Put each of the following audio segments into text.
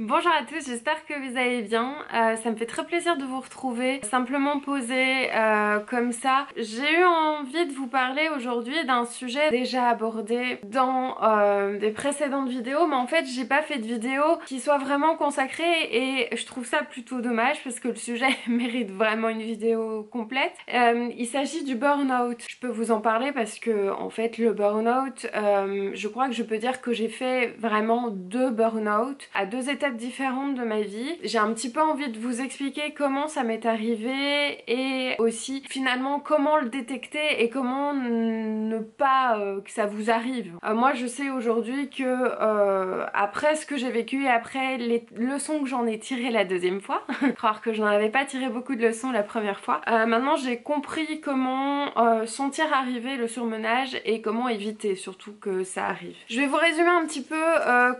Bonjour à tous, j'espère que vous allez bien. Ça me fait très plaisir de vous retrouver, simplement posé comme ça. J'ai eu envie de vous parler aujourd'hui d'un sujet déjà abordé dans des précédentes vidéos, mais en fait j'ai pas fait de vidéo qui soit vraiment consacrée et je trouve ça plutôt dommage parce que le sujet mérite vraiment une vidéo complète. Il s'agit du burn-out. Je peux vous en parler parce que en fait le burn-out, je crois que je peux dire que j'ai fait vraiment deux burn-out à deux étapes différentes de ma vie. J'ai un petit peu envie de vous expliquer comment ça m'est arrivé et aussi finalement comment le détecter et comment ne pas que ça vous arrive. Moi je sais aujourd'hui que après ce que j'ai vécu et après les leçons que j'en ai tirées la deuxième fois, croire que je n'en avais pas tiré beaucoup de leçons la première fois, maintenant j'ai compris comment sentir arriver le surmenage et comment éviter surtout que ça arrive. Je vais vous résumer un petit peu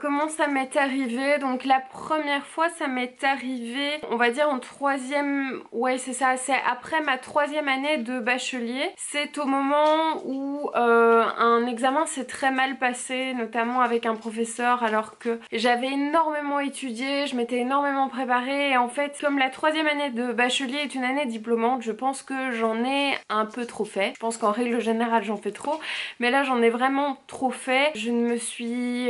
comment ça m'est arrivé. Donc la première fois ça m'est arrivé, on va dire en troisième, ouais c'est ça, c'est après ma troisième année de bachelier. C'est au moment où un examen s'est très mal passé, notamment avec un professeur, alors que j'avais énormément étudié, je m'étais énormément préparée et en fait comme la troisième année de bachelier est une année diplômante, je pense que j'en ai un peu trop fait. Je pense qu'en règle générale j'en fais trop, mais là j'en ai vraiment trop fait. Je ne me suis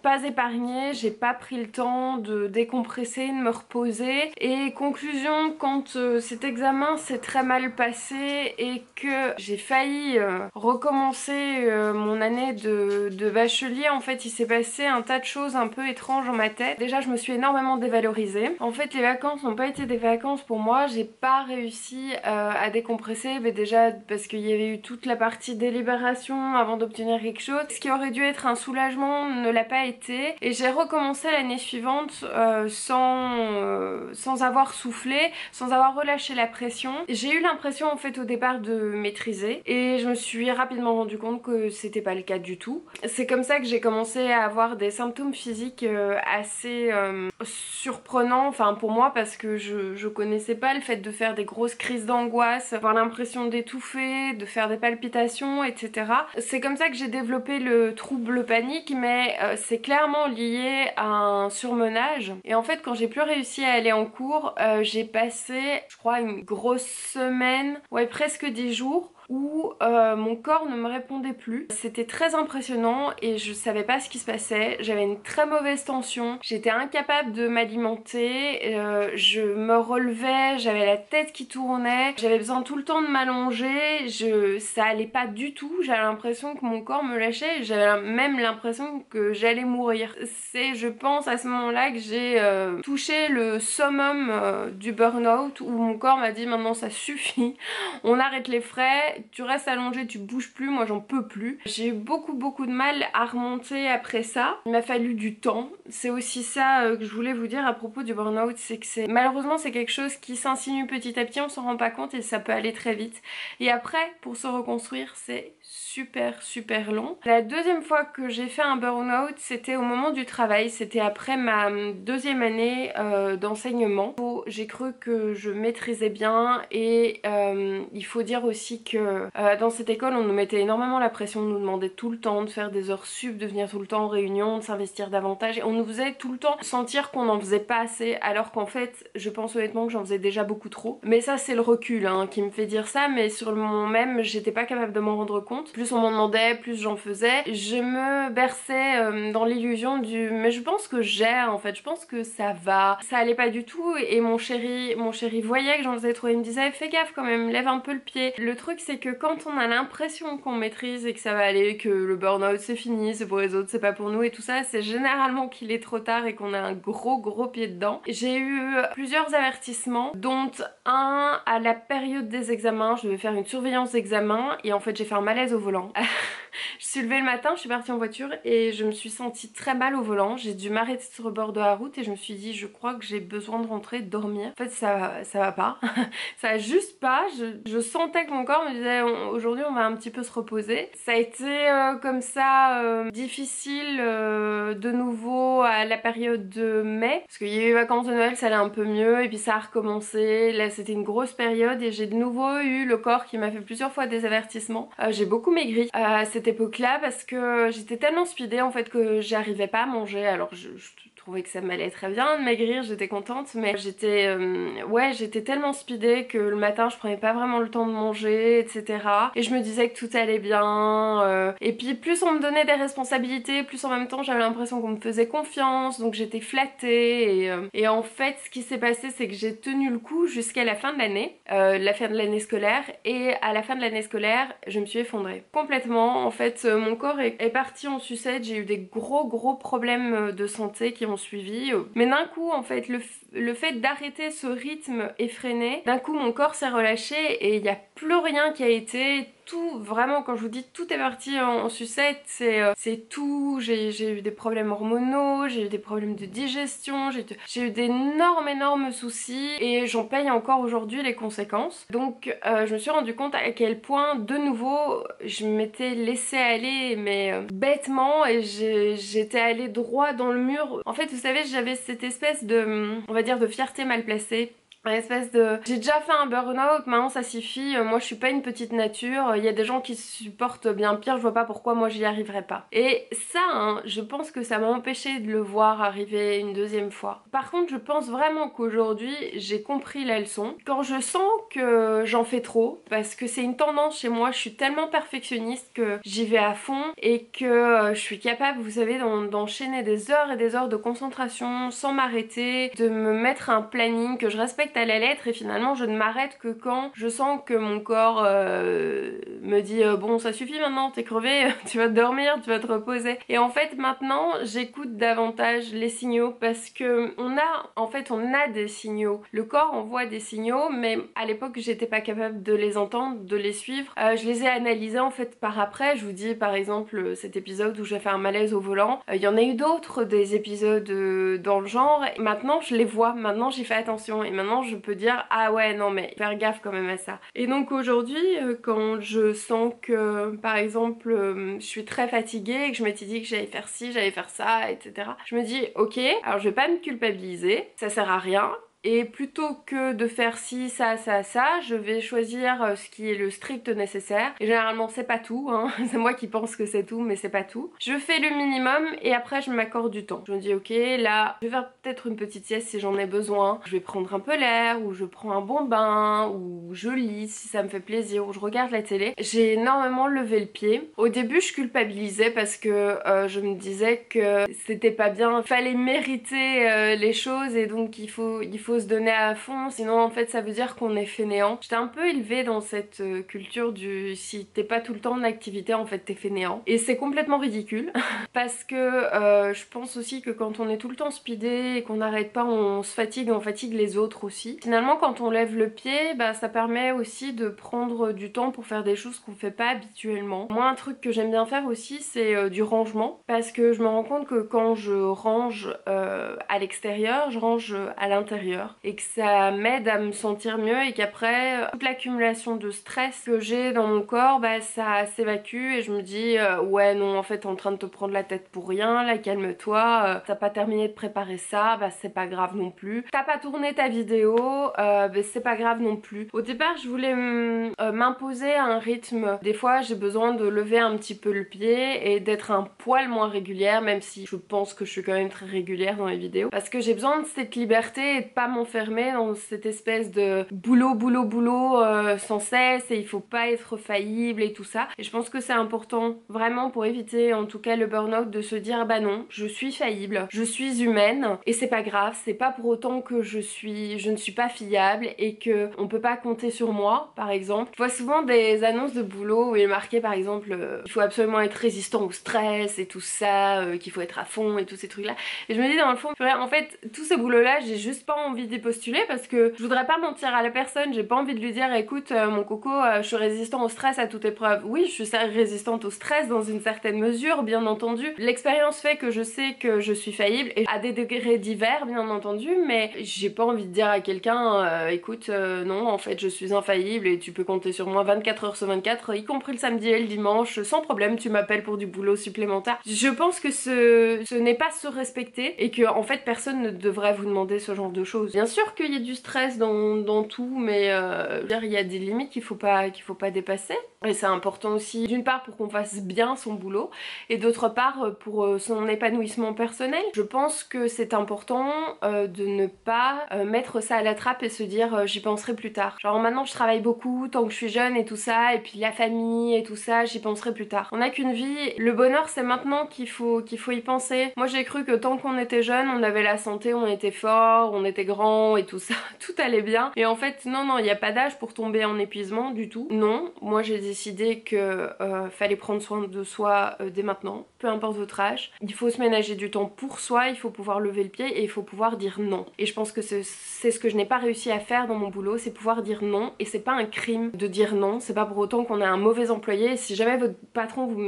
pas épargnée, j'ai pas pris le temps de décompresser, de me reposer. Et conclusion, quand cet examen s'est très mal passé et que j'ai failli recommencer mon année de bachelier, en fait il s'est passé un tas de choses un peu étranges dans ma tête. Déjà je me suis énormément dévalorisée. En fait les vacances n'ont pas été des vacances pour moi, j'ai pas réussi à décompresser, mais déjà parce qu'il y avait eu toute la partie délibération avant d'obtenir quelque chose. Ce qui aurait dû être un soulagement ne l'a pas été et j'ai recommencé l'année suivante sans avoir soufflé, sans avoir relâché la pression. J'ai eu l'impression en fait au départ de maîtriser et je me suis rapidement rendu compte que c'était pas le cas du tout. C'est comme ça que j'ai commencé à avoir des symptômes physiques assez surprenants, enfin pour moi, parce que je connaissais pas le fait de faire des grosses crises d'angoisse, avoir l'impression d'étouffer, de faire des palpitations, etc. C'est comme ça que j'ai développé le trouble panique, mais c'est clairement lié à un surmenage. Et en fait quand j'ai plus réussi à aller en cours, j'ai passé je crois une grosse semaine, ouais presque 10 jours où mon corps ne me répondait plus. C'était très impressionnant et je savais pas ce qui se passait. J'avais une très mauvaise tension, j'étais incapable de m'alimenter, je me relevais, j'avais la tête qui tournait, j'avais besoin tout le temps de m'allonger, ça allait pas du tout, j'avais l'impression que mon corps me lâchait, j'avais même l'impression que j'allais mourir. C'est je pense à ce moment-là que j'ai touché le summum du burn-out où mon corps m'a dit maintenant ça suffit, on arrête les frais, tu restes allongé, tu bouges plus, moi j'en peux plus. J'ai eu beaucoup de mal à remonter après ça. Il m'a fallu du temps. C'est aussi ça que je voulais vous dire à propos du burn-out, c'est que malheureusement c'est quelque chose qui s'insinue petit à petit, on s'en rend pas compte et ça peut aller très vite. Et après, pour se reconstruire, c'est super long. La deuxième fois que j'ai fait un burn-out, c'était au moment du travail, c'était après ma deuxième année d'enseignement. J'ai cru que je maîtrisais bien et il faut dire aussi que dans cette école on nous mettait énormément la pression, on nous demandait tout le temps de faire des heures sup, de venir tout le temps en réunion, de s'investir davantage et on nous faisait tout le temps sentir qu'on n'en faisait pas assez alors qu'en fait je pense honnêtement que j'en faisais déjà beaucoup trop. Mais ça c'est le recul qui me fait dire ça, mais sur le moment même j'étais pas capable de m'en rendre compte. Plus on m'en demandait, plus j'en faisais. Je me berçais dans l'illusion du mais je pense que j'ai en fait, je pense que ça va. Ça allait pas du tout et mon chéri voyait que j'en faisais trop, il me disait fais gaffe quand même, lève un peu le pied. Le truc c'est que quand on a l'impression qu'on maîtrise et que ça va aller, que le burn-out c'est fini, c'est pour les autres, c'est pas pour nous et tout ça, c'est généralement qu'il est trop tard et qu'on a un gros pied dedans. J'ai eu plusieurs avertissements, dont un à la période des examens. Je devais faire une surveillance d'examen et en fait j'ai fait un malaise au volant. Je suis levée le matin, je suis partie en voiture et je me suis sentie très mal au volant. J'ai dû m'arrêter sur le bord de la route et je me suis dit je crois que j'ai besoin de rentrer dormir. En fait ça va pas, ça va juste pas. Je sentais que mon corps me disait aujourd'hui on va un petit peu se reposer. Ça a été comme ça difficile de nouveau à la période de mai parce qu'il y a eu les vacances de Noël, ça allait un peu mieux et puis ça a recommencé. Là c'était une grosse période et j'ai de nouveau eu le corps qui m'a fait plusieurs fois des avertissements. J'ai beaucoup maigri à cette époque là parce que j'étais tellement speedée en fait que j'arrivais pas à manger. Alors je trouvais que ça m'allait très bien de maigrir, j'étais contente, mais j'étais tellement speedée que le matin je prenais pas vraiment le temps de manger, etc. Et je me disais que tout allait bien. Et puis plus on me donnait des responsabilités, plus en même temps j'avais l'impression qu'on me faisait confiance, donc j'étais flattée. Et en fait, ce qui s'est passé, c'est que j'ai tenu le coup jusqu'à la fin de l'année, la fin de l'année scolaire. Et à la fin de l'année scolaire, je me suis effondrée complètement. En fait, mon corps est parti en sucette. J'ai eu des gros problèmes de santé qui ont suivi. Mais d'un coup, en fait, le fait d'arrêter ce rythme effréné, d'un coup mon corps s'est relâché et il n'y a plus rien qui a été. Tout, vraiment, quand je vous dis tout est parti en sucette, c'est tout. J'ai eu des problèmes hormonaux, j'ai eu des problèmes de digestion, j'ai eu d'énormes soucis et j'en paye encore aujourd'hui les conséquences. Donc je me suis rendu compte à quel point de nouveau je m'étais laissée aller, mais bêtement, et j'étais allée droit dans le mur. En fait, vous savez, j'avais cette espèce de, on va dire, de fierté mal placée. Une espèce de... J'ai déjà fait un burn-out, maintenant ça suffit, moi je suis pas une petite nature, il y a des gens qui supportent bien pire, je vois pas pourquoi moi j'y arriverais pas. Et ça, hein, je pense que ça m'a empêché de le voir arriver une deuxième fois. Par contre, je pense vraiment qu'aujourd'hui j'ai compris la leçon. Quand je sens que j'en fais trop, parce que c'est une tendance chez moi, je suis tellement perfectionniste que j'y vais à fond et que je suis capable, vous savez, d'enchaîner des heures et des heures de concentration sans m'arrêter, de me mettre un planning que je respecte à la lettre, et finalement je ne m'arrête que quand je sens que mon corps me dit bon ça suffit maintenant, t'es crevé, tu vas te dormir, tu vas te reposer. Et en fait maintenant j'écoute davantage les signaux, parce que on a des signaux, le corps envoie des signaux, mais à l'époque j'étais pas capable de les entendre, de les suivre. Je les ai analysés en fait par après. Je vous dis par exemple cet épisode où j'ai fait un malaise au volant, il y en a eu d'autres, des épisodes dans le genre, et maintenant je les vois, maintenant j'y fais attention, et maintenant je peux dire ah ouais non mais faire gaffe quand même à ça. Et donc aujourd'hui quand je sens que par exemple je suis très fatiguée et que je m'étais dit que j'allais faire ci, j'allais faire ça, etc. Je me dis ok, alors je vais pas me culpabiliser, ça sert à rien. Et plutôt que de faire ci, ça, je vais choisir ce qui est le strict nécessaire. Et généralement c'est pas tout, hein. C'est moi qui pense que c'est tout, mais c'est pas tout. Je fais le minimum et après je m'accorde du temps. Je me dis ok, là je vais faire peut-être une petite sieste si j'en ai besoin. Je vais prendre un peu l'air, ou je prends un bon bain, ou je lis si ça me fait plaisir, ou je regarde la télé. J'ai énormément levé le pied. Au début je culpabilisais parce que je me disais que c'était pas bien. Fallait mériter les choses, et donc il faut se donner à fond, sinon en fait ça veut dire qu'on est fainéant. J'étais un peu élevée dans cette culture du si t'es pas tout le temps en activité, en fait t'es fainéant. Et c'est complètement ridicule parce que je pense aussi que quand on est tout le temps speedé et qu'on n'arrête pas, on se fatigue, on fatigue les autres aussi. Finalement quand on lève le pied, bah ça permet aussi de prendre du temps pour faire des choses qu'on fait pas habituellement. Moi un truc que j'aime bien faire aussi, c'est du rangement, parce que je me rends compte que quand je range à l'extérieur, je range à l'intérieur, et que ça m'aide à me sentir mieux, et qu'après toute l'accumulation de stress que j'ai dans mon corps, bah ça s'évacue et je me dis ouais non en fait t'es en train de te prendre la tête pour rien, là calme-toi, t'as pas terminé de préparer ça, bah c'est pas grave non plus, t'as pas tourné ta vidéo, bah c'est pas grave non plus. Au départ je voulais m'imposer un rythme, des fois j'ai besoin de lever un petit peu le pied et d'être un poil moins régulière, même si je pense que je suis quand même très régulière dans les vidéos, parce que j'ai besoin de cette liberté et de pas m'enfermer dans cette espèce de boulot sans cesse, et il faut pas être faillible et tout ça. Et je pense que c'est important vraiment pour éviter en tout cas le burn-out, de se dire bah non, je suis faillible, je suis humaine et c'est pas grave, c'est pas pour autant que je ne suis pas fiable et que on peut pas compter sur moi par exemple. Je vois souvent des annonces de boulot où il est marqué par exemple il faut absolument être résistant au stress et tout ça, qu'il faut être à fond et tous ces trucs là, et je me dis dans le fond en fait tout ce boulot là j'ai juste pas envie d'y postuler, parce que je voudrais pas mentir à la personne, j'ai pas envie de lui dire écoute mon coco je suis résistant au stress à toute épreuve. Oui je suis résistante au stress dans une certaine mesure bien entendu, l'expérience fait que je sais que je suis faillible, et à des degrés divers bien entendu, mais j'ai pas envie de dire à quelqu'un écoute non en fait je suis infaillible et tu peux compter sur moi 24 heures sur 24, y compris le samedi et le dimanche, sans problème tu m'appelles pour du boulot supplémentaire. Je pense que ce n'est pas se respecter, et que en fait personne ne devrait vous demander ce genre de choses. chose. Bien sûr qu'il y a du stress dans tout, mais il y a des limites qu'il faut pas dépasser. Et c'est important aussi, d'une part pour qu'on fasse bien son boulot, et d'autre part pour son épanouissement personnel. Je pense que c'est important de ne pas mettre ça à la trappe et se dire j'y penserai plus tard. Genre maintenant je travaille beaucoup tant que je suis jeune et tout ça, et puis la famille et tout ça, j'y penserai plus tard. On n'a qu'une vie, le bonheur c'est maintenant qu'il faut y penser. Moi j'ai cru que tant qu'on était jeune, on avait la santé, on était fort, on était grand et tout ça, tout allait bien. Et en fait non, il n'y a pas d'âge pour tomber en épuisement du tout. Non, moi j'ai décidé que fallait prendre soin de soi dès maintenant, peu importe votre âge. Il faut se ménager du temps pour soi, il faut pouvoir lever le pied et il faut pouvoir dire non. Et je pense que c'est ce que je n'ai pas réussi à faire dans mon boulot, c'est pouvoir dire non. Et c'est pas un crime de dire non, c'est pas pour autant qu'on a un mauvais employé. Et si jamais votre patron vous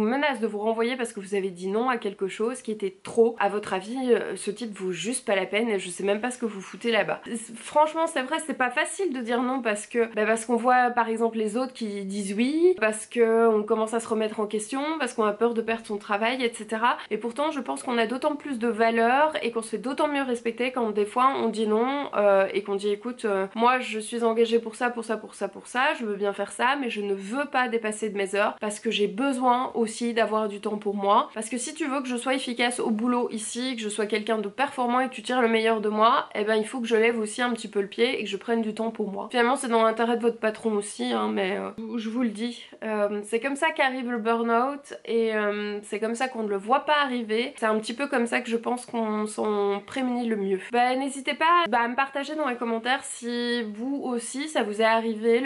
menace de vous renvoyer parce que vous avez dit non à quelque chose qui était trop, à votre avis, ce type vaut juste pas la peine et je sais même pas ce que vous foutez là-bas. Franchement c'est vrai, c'est pas facile de dire non parce qu'on voit par exemple les autres qui disent oui, parce qu'on commence à se remettre en question, parce qu'on a peur de perdre son travail, etc. Et pourtant je pense qu'on a d'autant plus de valeur et qu'on se fait d'autant mieux respecter quand des fois on dit non et qu'on dit écoute moi je suis engagée pour ça, je veux bien faire ça mais je ne veux pas dépasser de mes heures parce que j'ai besoin aussi d'avoir du temps pour moi, parce que si tu veux que je sois efficace au boulot ici, que je sois quelqu'un de performant et que tu tires le meilleur de moi, eh ben il faut que je lève aussi un petit peu le pied et que je prenne du temps pour moi. Finalement c'est dans l'intérêt de votre patron aussi hein, mais je vous le dis, c'est comme ça qu'arrive le burn-out et c'est comme ça qu'on ne le voit pas arriver. C'est un petit peu comme ça que je pense qu'on s'en prémunit le mieux. Bah n'hésitez pas à me partager dans les commentaires si vous aussi ça vous est arrivé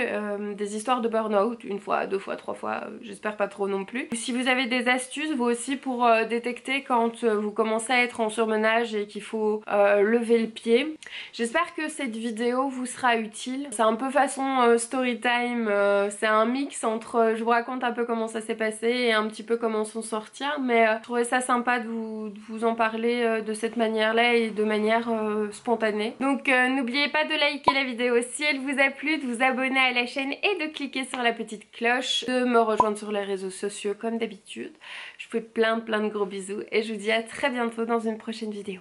des histoires de burn-out, une fois, deux fois, trois fois, j'espère pas trop non plus. Si vous avez des astuces vous aussi pour détecter quand vous commencez à être en surmenage et qu'il faut lever le pied. J'espère que cette vidéo vous sera utile. C'est un peu façon story time, c'est un mix entre je vous raconte un peu comment ça s'est passé et un petit peu comment s'en sortir, mais je trouvais ça sympa de vous en parler de cette manière-là et de manière spontanée. Donc n'oubliez pas de liker la vidéo si elle vous a plu, de vous abonner à la chaîne et de cliquer sur la petite cloche, de me rejoindre sur les réseaux sociaux comme d'habitude. Je vous fais plein de gros bisous et je vous dis à très bientôt dans une prochaine vidéo.